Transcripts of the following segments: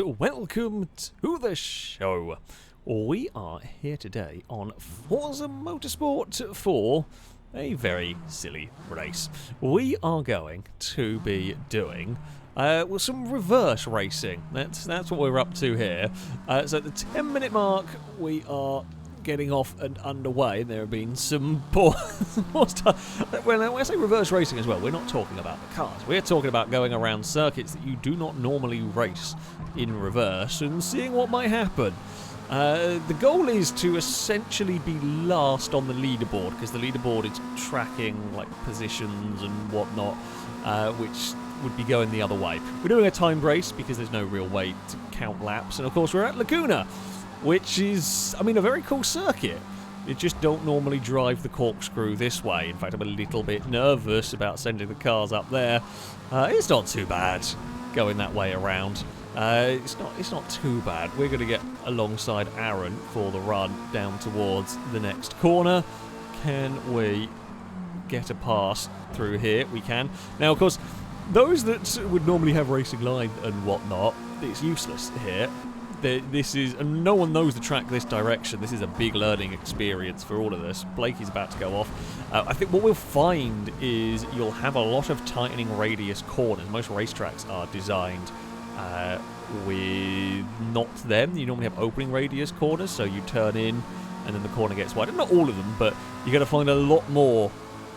welcome to the show. We are here today on Forza Motorsport for a very silly race. We are going to be doing some reverse racing. That's what we're up to here. So at the 10-minute mark, we are getting off and underway. There have been some poor stuff. When I say reverse racing as well, we're not talking about the cars. We're talking about going around circuits that you do not normally race in reverse and seeing what might happen. The goal is to essentially be last on the leaderboard, because the leaderboard is tracking like positions and whatnot, which would be going the other way. We're doing a time race because there's no real way to count laps, and of course we're at Laguna, which is, I mean, a very cool circuit. You just don't normally drive the corkscrew this way. In fact, I'm a little bit nervous about sending the cars up there. It's not too bad going that way around. It's not too bad. We're going to get alongside Aaron for the run down towards the next corner. Can we get a pass through here? We can. Now, of course, those that would normally have racing line and whatnot, it's useless here. This is, and no one knows the track this direction. This is a big learning experience for all of us. Blakey's about to go off. I think what we'll find is you'll have a lot of tightening radius corners. Most racetracks are designed with not them. You normally have opening radius corners, so you turn in and then the corner gets wider. Not all of them, but you're going to find a lot more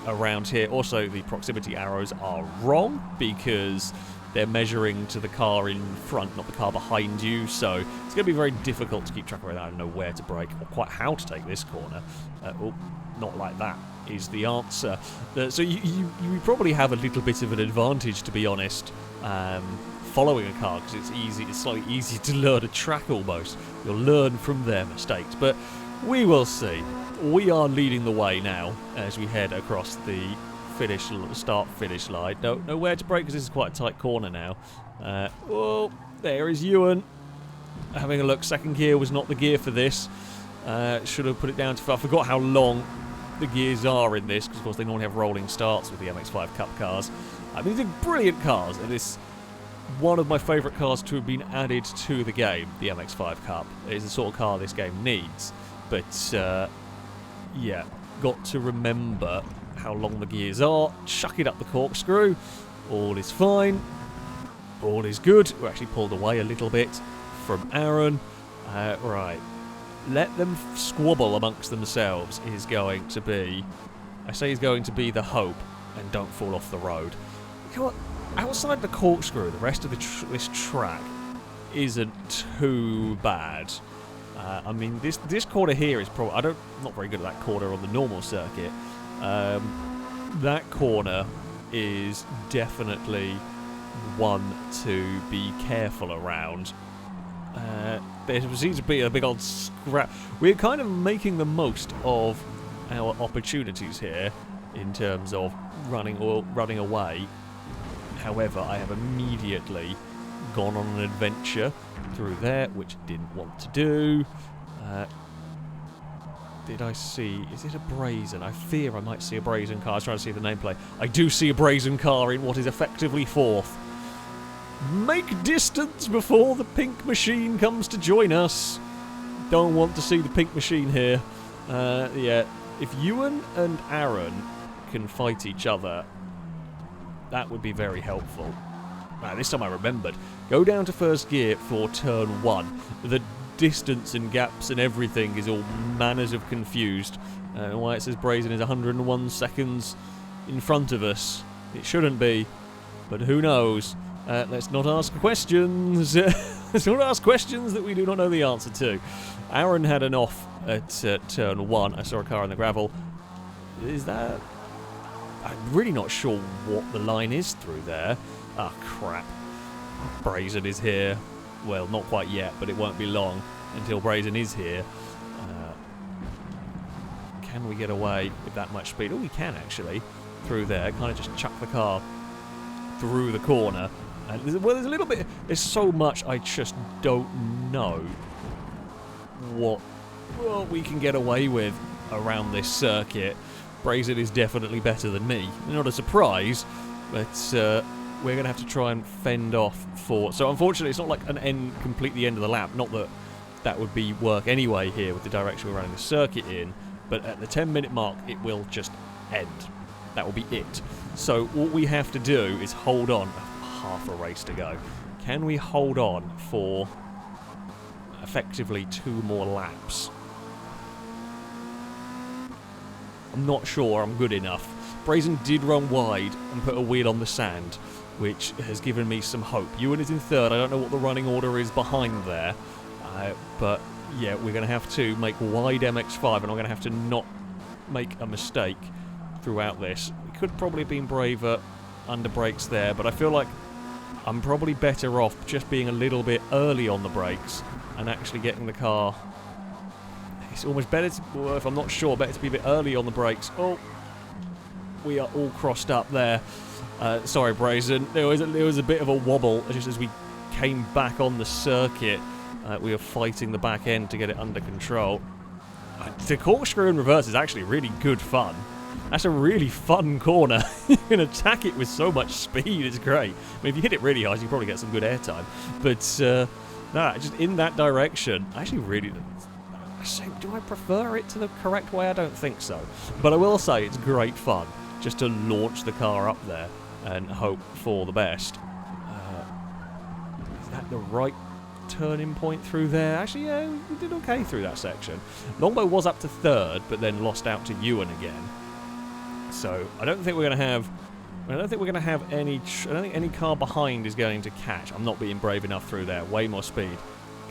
around here. Also, the proximity arrows are wrong because they're measuring to the car in front, not the car behind you, so it's going to be very difficult to keep track of it. I don't know where to brake or quite how to take this corner. Oh, not like that is the answer. So you probably have a little bit of an advantage, to be honest, following a car, because it's slightly easier to learn a track almost. You'll learn from their mistakes, but we will see. We are leading the way now as we head across the start-finish line. Don't know where to brake because this is quite a tight corner now. Oh, there is Ewan. Having a look, second gear was not the gear for this. Should have put it down to... I forgot how long the gears are in this, because of course they normally have rolling starts with the MX-5 Cup cars. I mean, these are brilliant cars, and this one of my favourite cars to have been added to the game, the MX-5 Cup. It is the sort of car this game needs. But, yeah, got to remember how long the gears are. Chuck it up the corkscrew. All is fine. All is good. We're actually pulled away a little bit from Aaron. Right. Let them squabble amongst themselves is going to be... I say is going to be the hope, and don't fall off the road. You know what? Outside the corkscrew, the rest of this track isn't too bad. I mean, this corner here is probably... I'm not very good at that corner on the normal circuit. That corner is definitely one to be careful around. There seems to be a big old scrap. We're kind of making the most of our opportunities here in terms of running away. However, I have immediately gone on an adventure through there, which I didn't want to do. Did I see... Is it a brazen? I fear I might see a brazen car. I was trying to see the nameplate. I do see a brazen car in what is effectively fourth. Make distance before the pink machine comes to join us. Don't want to see the pink machine here. Yeah, if Ewan and Aaron can fight each other, that would be very helpful. This time I remembered. Go down to first gear for turn 1. The distance and gaps and everything is all manners of confused. Why it says Brazen is 101 seconds in front of us. It shouldn't be, but who knows? Let's not ask questions. Let's not ask questions that we do not know the answer to. Aaron had an off at turn 1. I saw a car in the gravel. Is that... I'm really not sure what the line is through there. Ah, crap. Brazen is here. Well, not quite yet, but it won't be long until Brazen is here. Can we get away with that much speed? Oh, we can actually, through there. Kind of just chuck the car through the corner. And there's a little bit... There's so much I just don't know what we can get away with around this circuit. Brazen is definitely better than me. Not a surprise, but we're going to have to try and fend off for... So unfortunately, it's not like an end, completely end of the lap. Not that that would be work anyway here with the direction we're running the circuit in. But at the 10-minute mark, it will just end. That will be it. So what we have to do is hold on. Half a race to go. Can we hold on for effectively 2 more laps? I'm not sure I'm good enough. Brazen did run wide and put a wheel on the sand, which has given me some hope. Ewan is in 3rd. I don't know what the running order is behind there. But yeah, we're going to have to make wide MX5, and I'm going to have to not make a mistake throughout this. We could probably have been braver under brakes there, but I feel like I'm probably better off just being a little bit early on the brakes and actually getting the car. It's almost better to, well, if I'm not sure, better to be a bit early on the brakes. Oh, we are all crossed up there. Sorry, Brazen. There was a bit of a wobble just as we came back on the circuit. We were fighting the back end to get it under control. The corkscrew in reverse is actually really good fun. That's a really fun corner. You can attack it with so much speed, it's great. I mean, if you hit it really hard, you probably get some good airtime. But, no, just in that direction, I actually really... Do I prefer it to the correct way? I don't think so. But I will say it's great fun just to launch the car up there and hope for the best. Is that the right turning point through there? Actually, yeah, we did okay through that section. Longbow was up to 3rd, but then lost out to Ewan again. So I don't think we're going to have... I don't think we're going to have any... I don't think any car behind is going to catch. I'm not being brave enough through there. Way more speed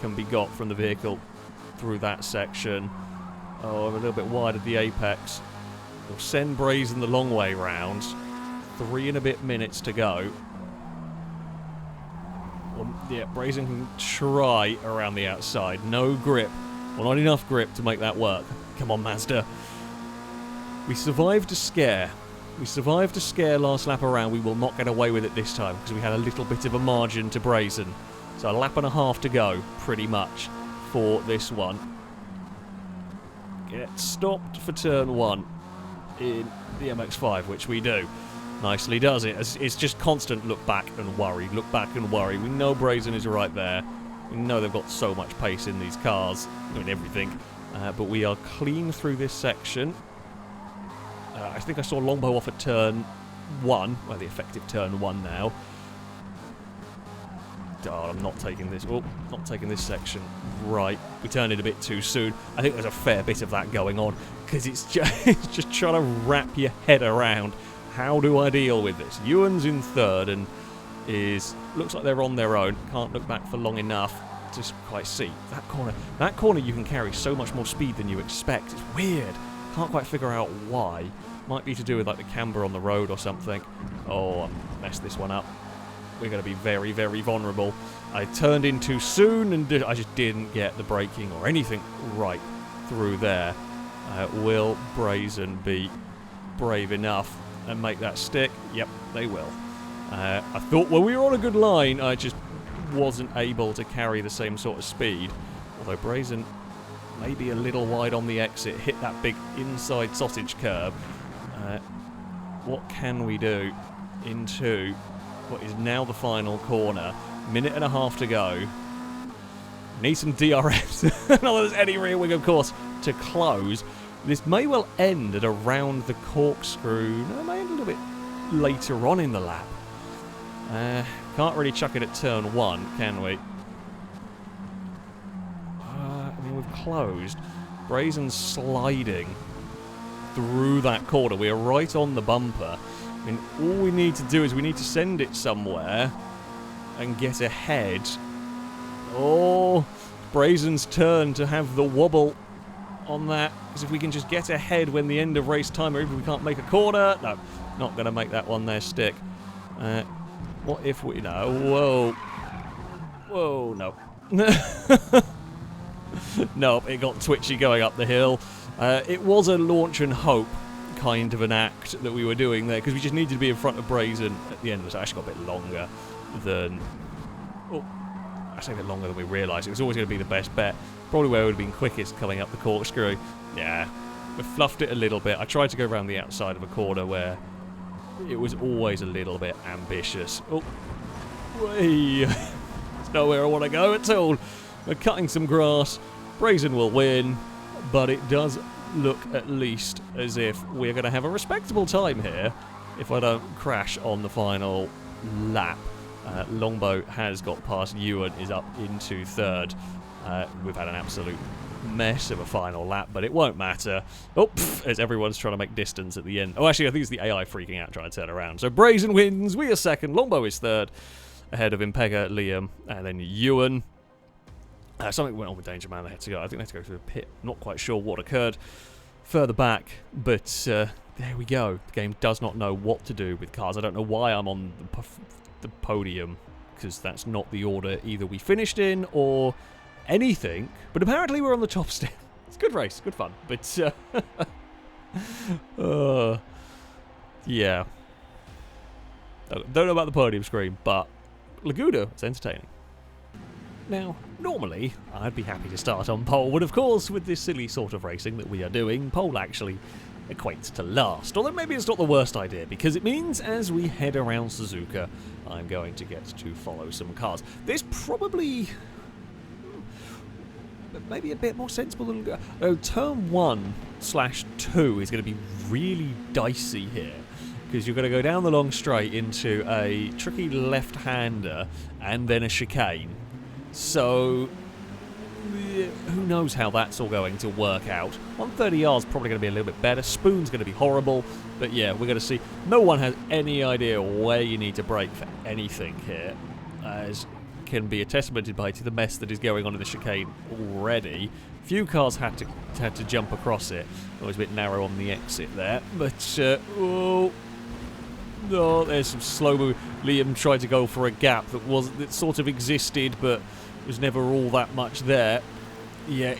can be got from the vehicle through that section. Oh, I'm a little bit wide at the apex. We'll send Brazen the long way round. 3 and a bit minutes to go. Well, yeah, Brazen can try around the outside. No grip. Well, not enough grip to make that work. Come on, Mazda. We survived a scare. We survived a scare last lap around. We will not get away with it this time because we had a little bit of a margin to Brazen. So a lap and a half to go, pretty much, for this one. Get stopped for turn 1 in the MX-5, which we do. Nicely does it. It's just constant look back and worry, look back and worry. We know Brazen is right there. We know they've got so much pace in these cars. I mean, everything. But we are clean through this section. I think I saw Longbow off at turn 1. Well, the effective turn 1 now. Oh, I'm not taking this. Oh, not taking this section. Right. We turned it a bit too soon. I think there's a fair bit of that going on. Because it's just trying to wrap your head around. How do I deal with this? Ewan's in 3rd and looks like they're on their own. Can't look back for long enough to quite see. That corner you can carry so much more speed than you expect. It's weird. Can't quite figure out why. Might be to do with like the camber on the road or something. Oh, I messed this one up. We're going to be very, very vulnerable. I turned in too soon and I just didn't get the braking or anything right through there. Will Brazen be brave enough and make that stick? Yep, they will. I thought, well, we were on a good line. I just wasn't able to carry the same sort of speed. Although Brazen maybe a little wide on the exit, hit that big inside sausage curb. What can we do into what is now the final corner? Minute and a half to go. Need some DRS. Not that there's any rear wing, of course, to close. This may well end at around the corkscrew. No, it may end a little bit later on in the lap. Can't really chuck it at turn 1, can we? I mean, we've closed. Brazen's sliding through that corner. We are right on the bumper. I mean, all we need to do is we need to send it somewhere and get ahead. Oh, Brazen's turn to have the wobble on that. Because if we can just get ahead when the end of race time, or if we can't make a corner, no, not going to make that one there stick. What if we... No, whoa. Whoa, no. Nope, it got twitchy going up the hill. It was a launch and hope kind of an act that we were doing there, because we just needed to be in front of Brazen at the end. It was actually got a bit longer than... Oh, actually a bit longer than we realised. It was always going to be the best bet. Probably where it would have been quickest coming up the corkscrew. Yeah, we fluffed it a little bit. I tried to go around the outside of a corner where it was always a little bit ambitious. Oh, whee! It's nowhere I want to go at all. We're cutting some grass. Brazen will win, but it does look at least as if we're going to have a respectable time here if I don't crash on the final lap. Longbow has got past Ewan, is up into third. We've had an absolute mess of a final lap, but it won't matter. Oh, as everyone's trying to make distance at the end. Oh, actually, I think it's the AI freaking out trying to turn around. So Brazen wins, we are second, Longbow is third, ahead of Impega, Liam, and then Ewan. Something went on with Danger Man, they had to go. I think they had to go through the pit. Not quite sure what occurred further back, but there we go. The game does not know what to do with cars. I don't know why I'm on the podium, because that's not the order either we finished in or anything, but apparently we're on the top still. It's a good race, good fun, but yeah. Don't know about the podium screen, but Laguna is entertaining. Now, normally, I'd be happy to start on pole, but of course, with this silly sort of racing that we are doing, pole actually equates to last. Although maybe it's not the worst idea, because it means as we head around Suzuka, I'm going to get to follow some cars. There's probably maybe a bit more sensible than... turn 1/2 is going to be really dicey here, because you're going to go down the long straight into a tricky left-hander and then a chicane. So, who knows how that's all going to work out. 130R is probably going to be a little bit better. Spoon's going to be horrible. But yeah, we're going to see. No one has any idea where you need to brake for anything here, as can be attested by to the mess that is going on in the chicane already. Few cars had to jump across it. It was a bit narrow on the exit there. But, oh, there's some slow move. Liam tried to go for a gap that sort of existed, but was never all that much there. Yeah,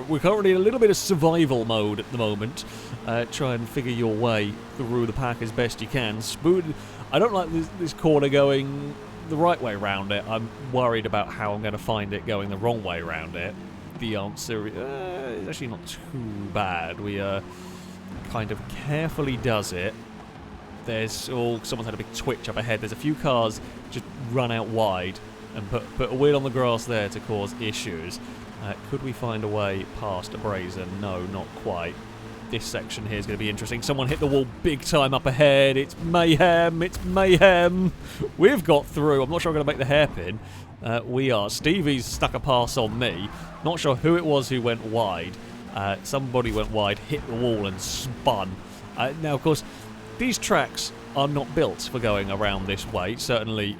we're currently in a little bit of survival mode at the moment. Try and figure your way through the pack as best you can. Spoon, I don't like this corner going the right way around it. I'm worried about how I'm going to find it going the wrong way around it. The answer is actually not too bad. We kind of carefully does it. There's someone's had a big twitch up ahead. There's a few cars just run out wide and put a wheel on the grass there to cause issues. Could we find a way past a Brazen? No, not quite. This section here is going to be interesting. Someone hit the wall big time up ahead. It's mayhem. It's mayhem. We've got through. I'm not sure I'm going to make the hairpin. We are. Stevie's stuck a pass on me. Not sure who it was who went wide. Somebody went wide, hit the wall and spun. Now, of course, these tracks are not built for going around this way. Certainly,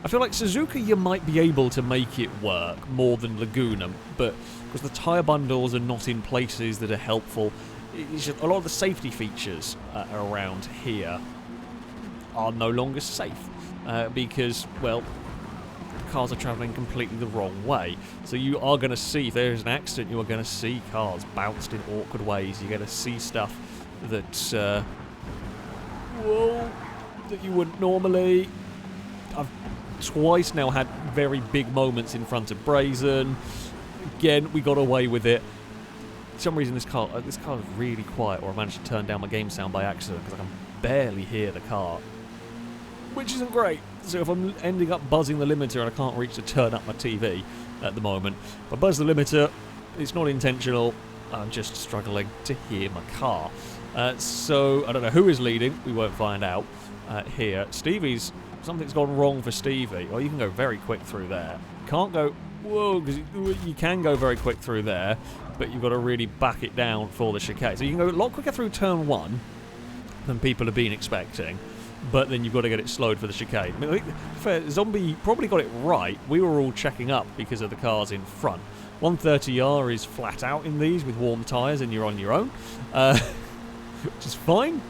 I feel like Suzuka, you might be able to make it work more than Laguna, but because the tyre bundles are not in places that are helpful, it's just a lot of the safety features around here are no longer safe because, well, cars are travelling completely the wrong way. So you are going to see, if there's an accident, you are going to see cars bounced in awkward ways. You're going to see stuff that, that you wouldn't normally. I've twice now had very big moments in front of Brazen. Again, we got away with it. For some reason, this car is really quiet, or I managed to turn down my game sound by accident because I can barely hear the car, which isn't great. So if I'm ending up buzzing the limiter and I can't reach to turn up my TV at the moment, if I buzz the limiter, it's not intentional. I'm just struggling to hear my car. So I don't know who is leading. We won't find out here. Something's gone wrong for Stevie. Well, you can go very quick through there. Can't go, because you can go very quick through there, but you've got to really back it down for the chicane. So you can go a lot quicker through turn 1 than people have been expecting, but then you've got to get it slowed for the chicane. I mean, Zombie probably got it right. We were all checking up because of the cars in front. 130R is flat out in these with warm tyres and you're on your own, which is fine.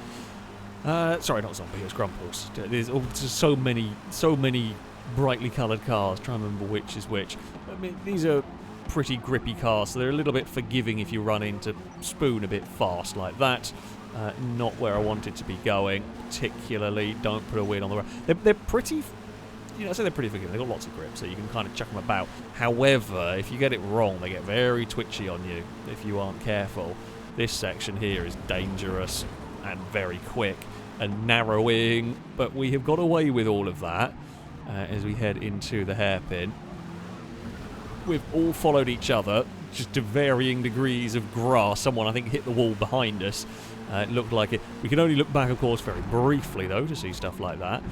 Sorry, not Zombie, it was Grumples. There's just so many brightly coloured cars. Try and remember which is which. I mean, these are pretty grippy cars, so they're a little bit forgiving if you run into Spoon a bit fast like that. Not where I wanted to be going, particularly. Don't put a wheel on the road. They're pretty, I say they're pretty forgiving. They've got lots of grip, so you can kind of chuck them about. However, if you get it wrong, they get very twitchy on you if you aren't careful. This section here is dangerous. and very quick and narrowing, but we have got away with all of that as we head into the hairpin. We've all followed each other, just to varying degrees of grass. Someone, I think, hit the wall behind us. It looked like it. We can only look back, of course, very briefly, though, to see stuff like that.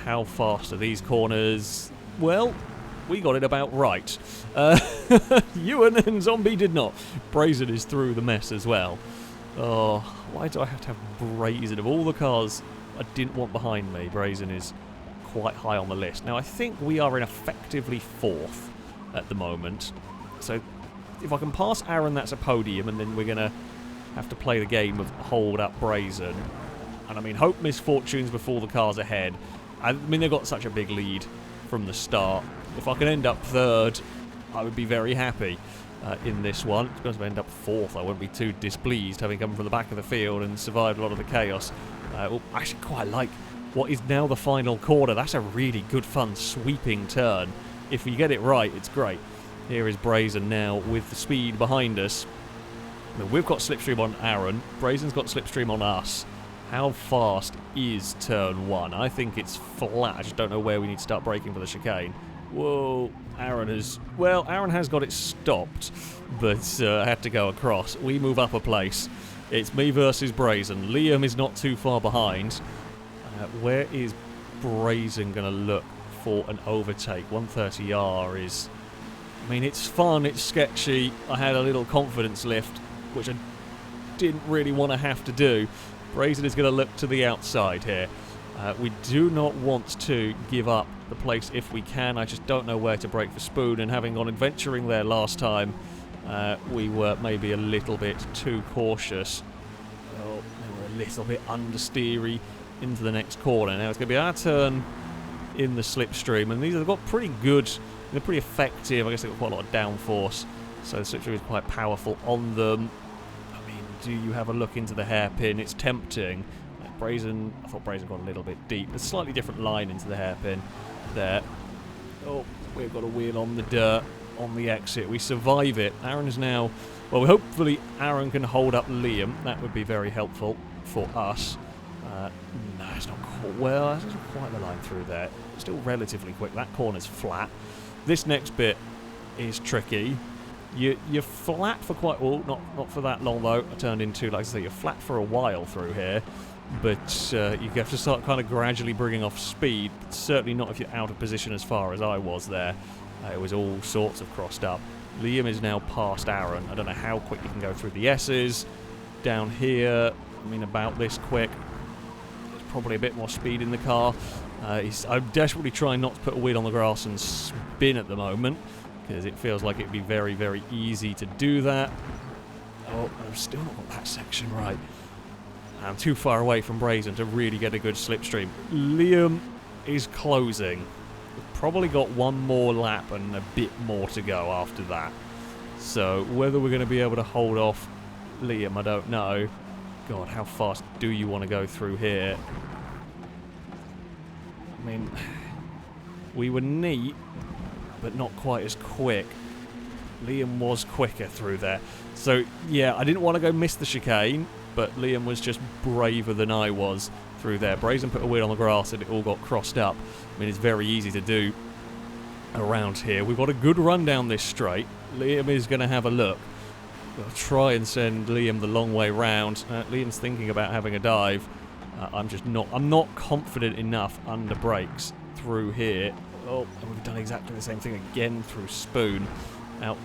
How fast are these corners? Well, we got it about right. Ewan and Zombie did not. Brazen is through the mess as well. Oh, why do I have to have Brazen? Of all the cars I didn't want behind me, Brazen is quite high on the list. Now, I think we are in effectively 4th at the moment. So, if I can pass Aaron, that's a podium, and then we're going to have to play the game of hold up Brazen. And I mean, hope misfortunes before the cars ahead. I mean, they've got such a big lead from the start. If I can end up 3rd, I would be very happy in this one. If I end up 4th, I wouldn't be too displeased, having come from the back of the field and survived a lot of the chaos. Well, I actually quite like what is now the final corner. That's a really good, fun, sweeping turn. If we get it right, it's great. Here is Brazen now with the speed behind us. Now, we've got slipstream on Aaron. Brazen's got slipstream on us. How fast is turn 1? I think it's flat. I just don't know where we need to start braking for the chicane. Whoa, Aaron has got it stopped, but I had to go across. We move up a place. It's me versus Brazen. Liam is not too far behind. Where is Brazen going to look for an overtake? 130R is... I mean, it's fun, it's sketchy. I had a little confidence lift, which I didn't really want to have to do. Brazen is going to look to the outside here. We do not want to give up the place if we can. I just don't know where to brake for Spoon, and having gone adventuring there last time, we were maybe a little bit too cautious. Oh, we were a little bit understeery into the next corner. Now it's going to be our turn in the slipstream, and these have got pretty good, they're pretty effective. I guess they've got quite a lot of downforce, so the slipstream is quite powerful on them. I mean, do you have a look into the hairpin? It's tempting. Brazen, I thought Brazen got a little bit deep. A slightly different line into the hairpin there. Oh, we've got a wheel on the dirt on the exit. We survive it. Aaron is now... Well, hopefully Aaron can hold up Liam. That would be very helpful for us. No, it's not quite... Well, that's not quite the line through there. Still relatively quick. That corner's flat. This next bit is tricky. You're flat for quite... Well, not for that long, though. I turned into, like I say, you're flat for a while through here. But you have to start kind of gradually bringing off speed. Certainly not if you're out of position as far as I was there. It was all sorts of crossed up. Liam is now past Aaron. I don't know how quick you can go through the S's. Down here, I mean, about this quick. There's probably a bit more speed in the car. I'm desperately trying not to put a wheel on the grass and spin at the moment, because it feels like it'd be very, very easy to do that. Oh, I've still not got that section right. I'm too far away from Brazen to really get a good slipstream. Liam is closing. We've probably got one more lap and a bit more to go after that. So whether we're going to be able to hold off Liam, I don't know. God, how fast do you want to go through here? I mean, we were neat, but not quite as quick. Liam was quicker through there. So, yeah, I didn't want to go miss the chicane, but Liam was just braver than I was through there. Brazen put a wheel on the grass and it all got crossed up. I mean, it's very easy to do around here. We've got a good run down this straight. Liam is going to have a look. We'll try and send Liam the long way round. Liam's thinking about having a dive. I'm not confident enough under brakes through here. Oh, and we've done exactly the same thing again through Spoon. Out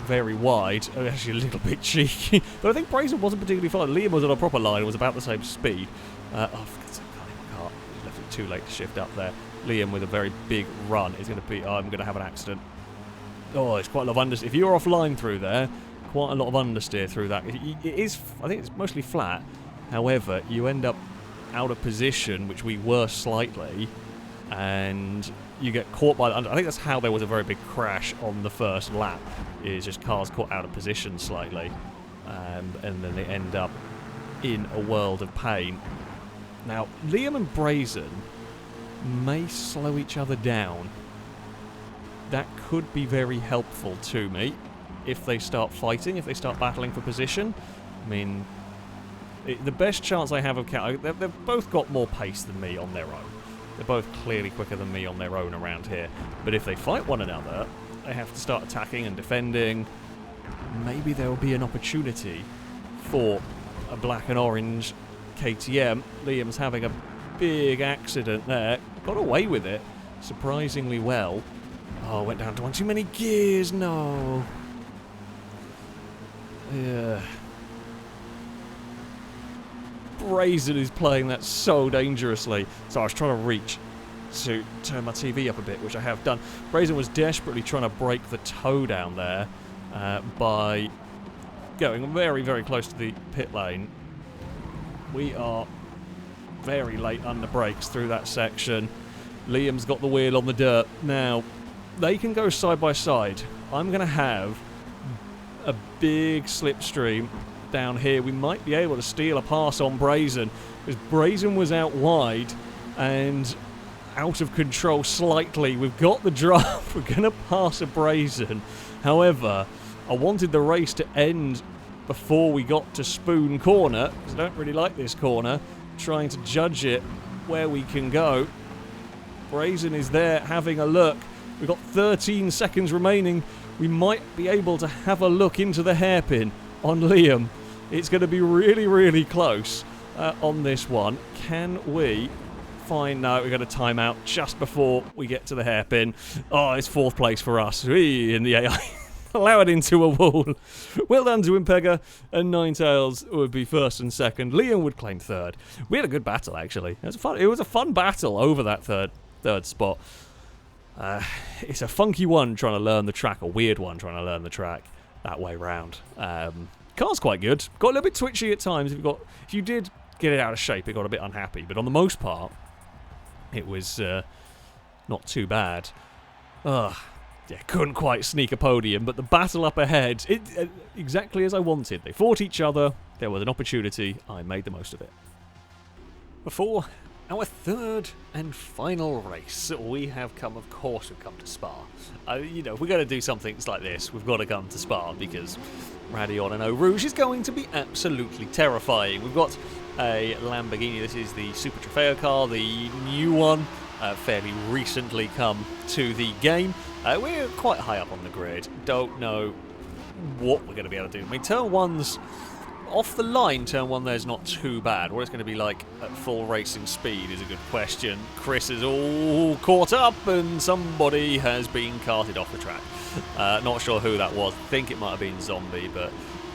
very wide. Oh, actually a little bit cheeky. But I think Brazen wasn't particularly far. Liam was on a proper line and was about the same speed. Oh, for God's sake, I can't hit my car. He's left it too late to shift up there. Liam with a very big run is going to be... Oh, I'm going to have an accident. Oh, it's quite a lot of understeer. If you're offline through there, quite a lot of understeer through that. It is... I think it's mostly flat. However, you end up out of position, which we were slightly, and you get caught by the under. I think that's how there was a very big crash on the first lap, is just cars caught out of position slightly, and then they end up in a world of pain. Now, Liam and Brazen may slow each other down. That could be very helpful to me if they start fighting, if they start battling for position. I mean, The best chance I have of they've both got more pace than me on their own. They're both clearly quicker than me on their own around here. But if they fight one another, they have to start attacking and defending. Maybe there will be an opportunity for a black and orange KTM. Liam's having a big accident there. Got away with it surprisingly well. Oh, went down to one too many gears. No. Yeah. Brazen is playing that so dangerously. So I was trying to reach to turn my TV up a bit, which I have done. Brazen was desperately trying to break the toe down there by going very, very close to the pit lane. We are very late under brakes through that section. Liam's got the wheel on the dirt. Now, they can go side by side. I'm going to have a big slipstream down here. We might be able to steal a pass on Brazen, because Brazen was out wide and out of control slightly. We've got the draft. We're going to pass a Brazen. However, I wanted the race to end before we got to Spoon Corner, because I don't really like this corner. Trying to judge it where we can go. Brazen is there having a look. We've got 13 seconds remaining. We might be able to have a look into the hairpin on Liam. It's going to be really, really close on this one. Can we find... No, we've got a timeout just before we get to the hairpin. Oh, it's 4th place for us. In the AI. Allow it into a wall. Well done to Impega, and Ninetales would be 1st and 2nd. Liam would claim 3rd. We had a good battle, actually. It was a fun battle over that third spot. It's a funky one trying to learn the track, a weird one trying to learn the track that way round. Car's quite good. Got a little bit twitchy at times. If you did get it out of shape, it got a bit unhappy. But on the most part, it was not too bad. Yeah, couldn't quite sneak a podium, but the battle up ahead, exactly as I wanted. They fought each other, there was an opportunity, I made the most of it. Before our 3rd and final race, we have come, of course, we've come to Spa. If we're going to do something like this, we've got to come to Spa, because Radeon and Rouge is going to be absolutely terrifying. We've got a Lamborghini, this is the Super Trofeo car, the new one, fairly recently come to the game. We're quite high up on the grid. Don't know what we're going to be able to do. I mean, turn 1's off the line. Turn 1 there's not too bad. What it's going to be like at full racing speed is a good question. Chris is all caught up and somebody has been carted off the track. Not sure who that was. I think it might have been Zombie, but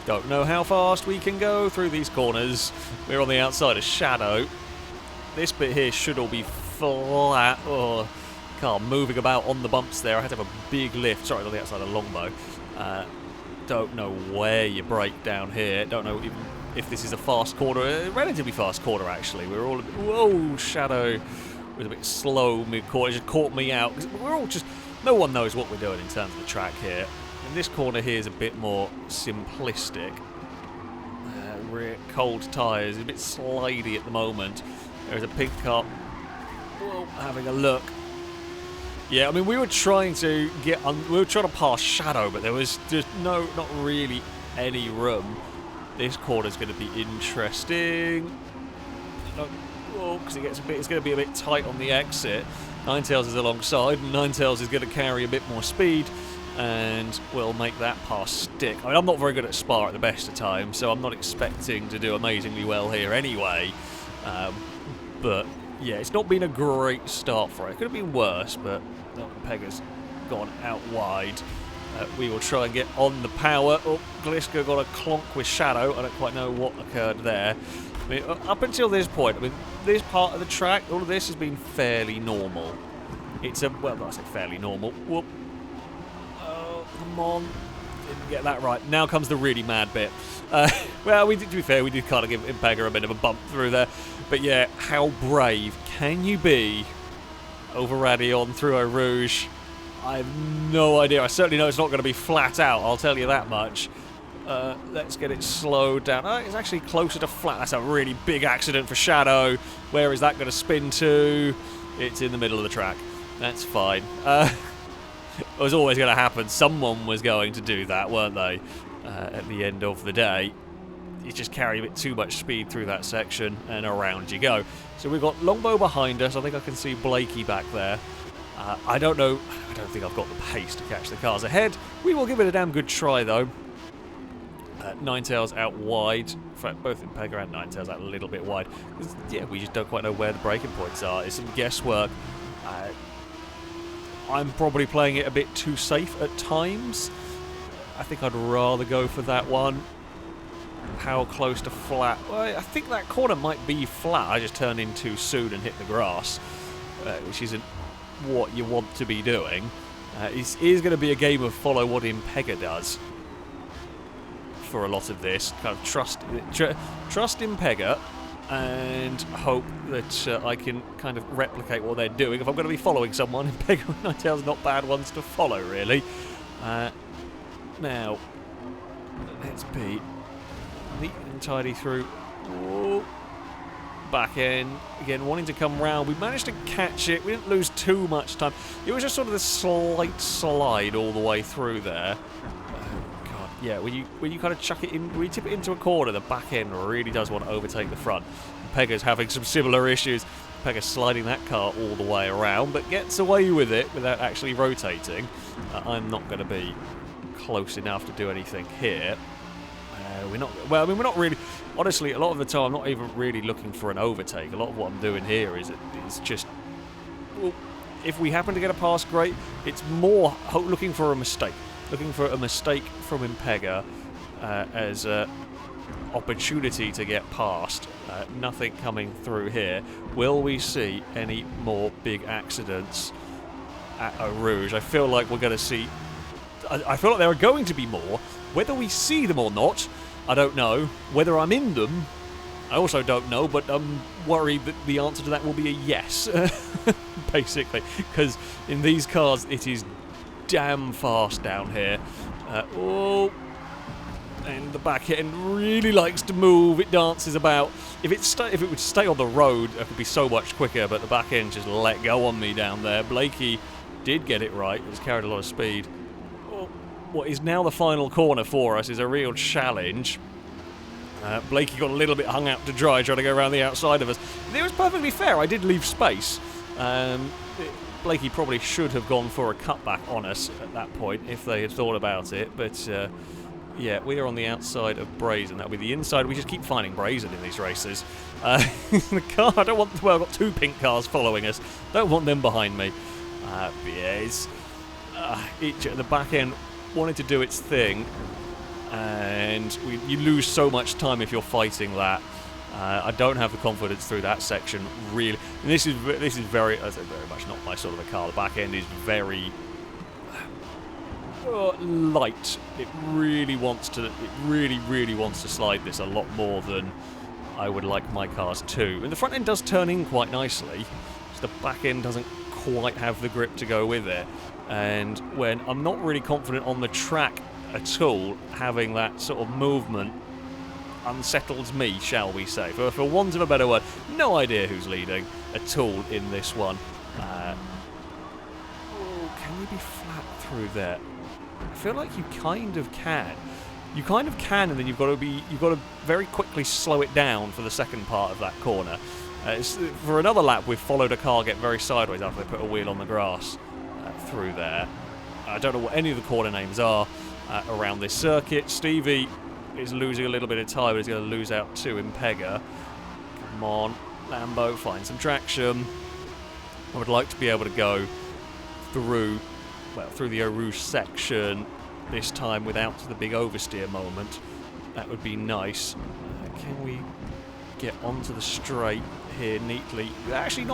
don't know how fast we can go through these corners. We're on the outside of Shadow. This bit here should all be flat. Oh, car moving about on the bumps there. I had to have a big lift. Sorry, on the outside of Longbow. Don't know where you brake down here. Don't know even if this is a fast corner. A relatively fast corner, actually. We're all a bit... Whoa, Shadow was a bit slow mid-corner. It just caught me out. We're all just... No one knows what we're doing in terms of the track here. And this corner here is a bit more simplistic. Rear cold tyres. A bit slidey at the moment. There's a pink car. Whoa, having a look. Yeah, I mean, we were trying to pass Shadow, but there was just not really any room. This corner's going to be interesting. Because it's going to be a bit tight on the exit. Ninetales is alongside, and Ninetales is going to carry a bit more speed, and we'll make that pass stick. I mean, I'm not very good at Spa at the best of times, so I'm not expecting to do amazingly well here anyway. But yeah, it's not been a great start for it. It could have been worse, but Pega's gone out wide. We will try and get on the power. Oh, Gliska got a clonk with Shadow. I don't quite know what occurred there. I mean, up until this point, I mean, this part of the track, all of this has been fairly normal. It's a, well, I say fairly normal. Whoop. Oh, come on. Didn't get that right. Now comes the really mad bit. Well, to be fair, we did kind of give Impega a bit of a bump through there. But yeah, how brave can you be over Radeon through a Rouge? I have no idea. I certainly know it's not going to be flat out, I'll tell you that much. Let's get it slowed down. Oh, it's actually closer to flat. That's a really big accident for Shadow. Where is that going to spin to? It's in the middle of the track. That's fine. It was always going to happen. Someone was going to do that, weren't they? At the end of the day. you just carry a bit too much speed through that section, and around you go. So we've got Longbow behind us. I think I can see Blakey back there. I don't know. I don't think I've got the pace to catch the cars ahead. We will give it a damn good try, though. Ninetales out wide. In fact, both Impega and Ninetales out a little bit wide. Yeah, we just don't quite know where the braking points are. It's some guesswork. I'm probably playing it a bit too safe at times. I think I'd rather go for that one. How close to flat? Well, I think that corner might be flat. I just turned in too soon and hit the grass, which isn't what you want to be doing. It is going to be a game of follow what Impega does for a lot of this. Kind of trust Impega and hope that I can kind of replicate what they're doing. If I'm going to be following someone, Impega and Ninetales are not bad ones to follow, really. Now, let's be neat and tidy through. Whoa. Back end again, wanting to come round. We managed to catch it. We didn't lose too much time. It was just sort of a slight slide all the way through there. Oh god, yeah. When you kind of chuck it in, when you tip it into a corner, the back end really does want to overtake the front. Impega's having some similar issues. Impega's sliding that car all the way around, but gets away with it without actually rotating. I'm not going to be close enough to do anything here. We're not. Well, I mean, we're not really. Honestly, a lot of the time, I'm not even really looking for an overtake. A lot of what I'm doing here is just. Well, if we happen to get a pass, great. It's more looking for a mistake. Looking for a mistake from Impega as an opportunity to get past. Nothing coming through here. Will we see any more big accidents at a Rouge? I feel like we're going to see. I feel like there are going to be more. Whether we see them or not, I don't know. Whether I'm in them, I also don't know, but I'm worried that the answer to that will be a yes, basically. Because in these cars, it is damn fast down here. Oh, and the back end really likes to move. It dances about. If it would stay on the road, it would be so much quicker, but the back end just let go on me down there. Blakey did get it right. He's carried a lot of speed. What is now the final corner for us is a real challenge. Blakey got a little bit hung out to dry trying to go around the outside of us. It was perfectly fair. I did leave space. Blakey probably should have gone for a cutback on us at that point if they had thought about it. But yeah, we are on the outside of Brazen. That'll be the inside. We just keep finding Brazen in these races. The car, I don't want. Well, I've got two pink cars following us. Don't want them behind me. Yes, the back end wanted to do its thing, and you lose so much time if you're fighting that. I don't have the confidence through that section, really. And this is very, I say, very much not my sort of a car. The back end is very light. It really wants to. It really wants to slide this a lot more than I would like my cars to. And the front end does turn in quite nicely. So the back end doesn't quite have the grip to go with it. And when I'm not really confident on the track at all, having that sort of movement unsettles me, shall we say. For want of a better word, no idea who's leading at all in this one. Can you be flat through there? I feel like you kind of can. You kind of can, and then you've got to very quickly slow it down for the second part of that corner. For another lap, we've followed a car get very sideways after they put a wheel on the grass. Through there. I don't know what any of the corner names are around this circuit. Stevie is losing a little bit of time, but he's going to lose out to Impega. Come on, Lambo, find some traction. I would like to be able to go through the Eau Rouge section this time without the big oversteer moment. That would be nice. Can we get onto the straight here neatly? Actually,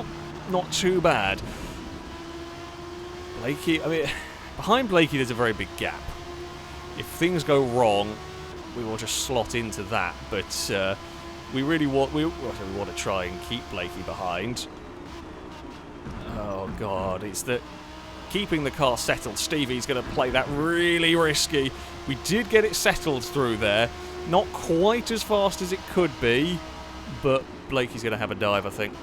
not too bad. Blakey, I mean, behind Blakey there's a very big gap. If things go wrong, we will just slot into that. But we really want to try and keep Blakey behind. Oh god, it's that keeping the car settled. Stevie's going to play that really risky. We did get it settled through there. Not quite as fast as it could be, but Blakey's going to have a dive, I think,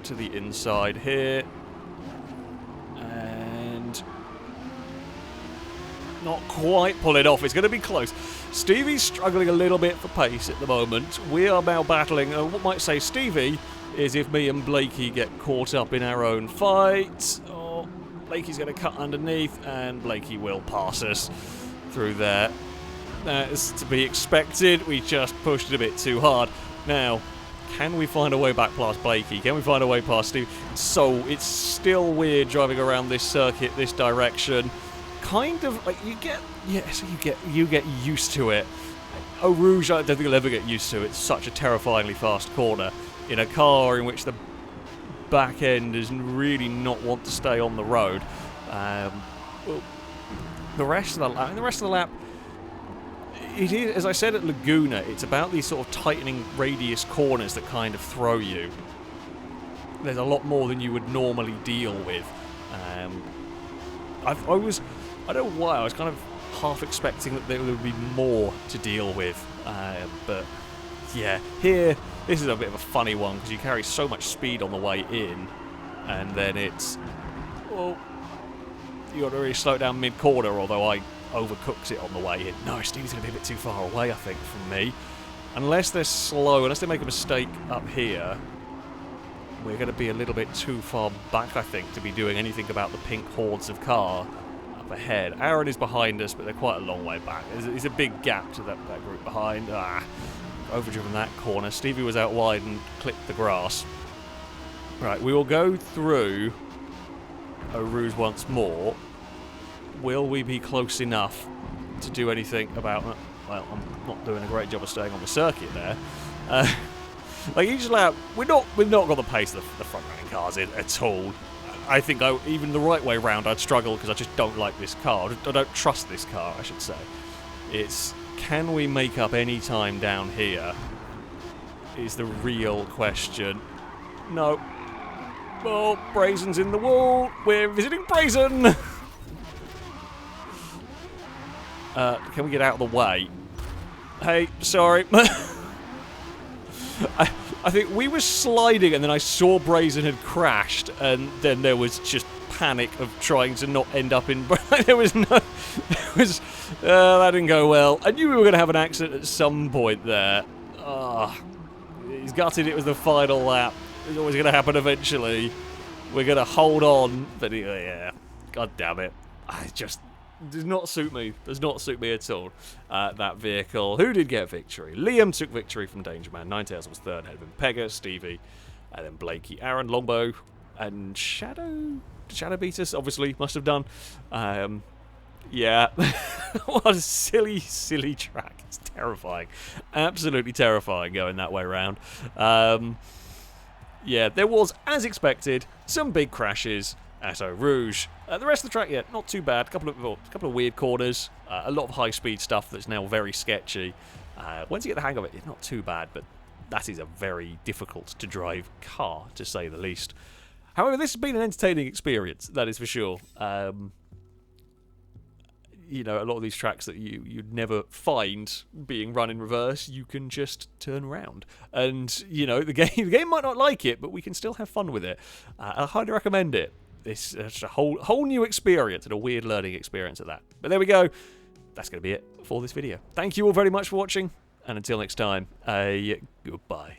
to the inside here. And not quite pull it off. It's going to be close. Stevie's struggling a little bit for pace at the moment. We are now battling. What might say Stevie is if me and Blakey get caught up in our own fight. Oh, Blakey's going to cut underneath, and Blakey will pass us through there. That is to be expected. We just pushed it a bit too hard. Now, can we find a way back past Blakey? Can we find a way past Steve? So, it's still weird driving around this circuit, this direction. Kind of like you get used to it. Eau Rouge, I don't think you'll ever get used to. It's such a terrifyingly fast corner in a car in which the back end does really not want to stay on the road. Well, the rest of the lap, it is, as I said at Laguna, it's about these sort of tightening radius corners that kind of throw you. There's a lot more than you would normally deal with. I don't know why, I was kind of half expecting that there would be more to deal with. But yeah, here, this is a bit of a funny one because you carry so much speed on the way in, and then it's, well, you got to really slow it down mid-corner, although I overcooks it on the way in. No, Stevie's going to be a bit too far away, I think, from me. Unless they're slow, unless they make a mistake up here, we're going to be a little bit too far back, I think, to be doing anything about the pink hordes of car up ahead. Aaron is behind us, but they're quite a long way back. There's a big gap to that group behind. Overdriven that corner. Stevie was out wide and clipped the grass. Right, we will go through Eau Rouge once more. Will we be close enough to do anything about it? Well, I'm not doing a great job of staying on the circuit there. Like each lap, we've not got the pace of the front-running cars in at all. I think even the right way round, I'd struggle because I just don't like this car. I don't trust this car, I should say. It's, can we make up any time down here is the real question. No. Oh, Brazen's in the wall. We're visiting Brazen. Can we get out of the way? Hey, sorry. I think we were sliding and then I saw Brazen had crashed, and then there was just panic of trying to not end up in... that didn't go well. I knew we were going to have an accident at some point there. He's gutted it was the final lap. It's always going to happen eventually. We're going to hold on, but yeah, god damn it. I just... does not suit me. Does not suit me at all. That vehicle. Who did get victory? Liam took victory from Danger Man. Ninetales was third. Had been Pegger, Stevie, and then Blakey, Aaron, Longbow, and Shadow. Shadow Beaters, obviously, must have done. Yeah. What a silly, silly track. It's terrifying. Absolutely terrifying going that way around. Yeah, there was, as expected, some big crashes at Eau Rouge. The rest of the track, yeah, not too bad. A couple of weird corners, a lot of high-speed stuff that's now very sketchy. Once you get the hang of it, it's not too bad, but that is a very difficult-to-drive car, to say the least. However, this has been an entertaining experience, that is for sure. You know, a lot of these tracks that you'd never find being run in reverse, you can just turn around. And, you know, the game might not like it, but we can still have fun with it. I highly recommend it. It's a whole new experience, and a weird learning experience at that. But there we go. That's going to be it for this video. Thank you all very much for watching, and until next time, goodbye.